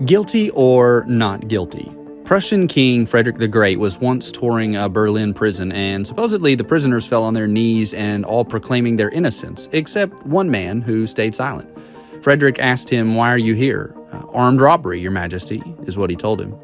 Guilty or not guilty? Prussian King Frederick the Great was once touring a Berlin prison, and supposedly the prisoners fell on their knees and all proclaiming their innocence, except one man who stayed silent. Frederick asked him, "Why are you here?" "Armed robbery, Your Majesty," is what he told him.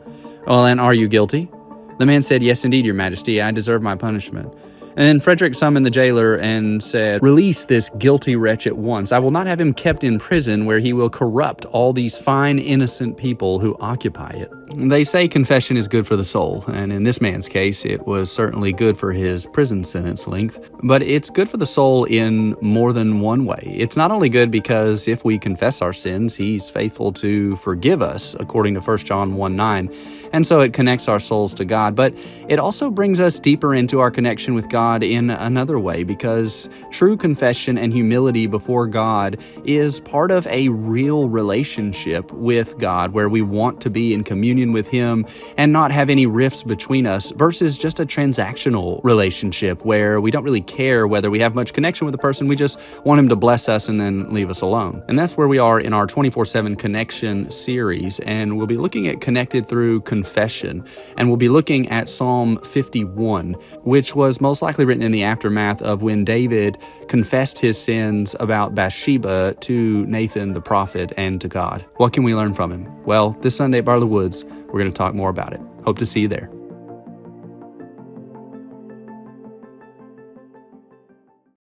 "Well, and are you guilty?" The man said, "Yes, indeed, Your Majesty, I deserve my punishment." And then Frederick summoned the jailer and said, "Release this guilty wretch at once. I will not have him kept in prison where he will corrupt all these fine, innocent people who occupy it." They say confession is good for the soul, and in this man's case, it was certainly good for his prison sentence length, but it's good for the soul in more than one way. It's not only good because if we confess our sins, he's faithful to forgive us, according to 1 John 1:9, and so it connects our souls to God, but it also brings us deeper into our connection with God in another way, because true confession and humility before God is part of a real relationship with God, where we want to be in communion with Him and not have any rifts between us, versus just a transactional relationship where we don't really care whether we have much connection with the person. We just want Him to bless us and then leave us alone. And that's where we are in our 24/7 Connection series, and we'll be looking at connected through confession, and we'll be looking at Psalm 51, which was most likely written in the aftermath of when David confessed his sins about Bathsheba to Nathan the prophet and to God. What can we learn from him? Well, this Sunday at Barley Woods, we're going to talk more about it. Hope to see you there.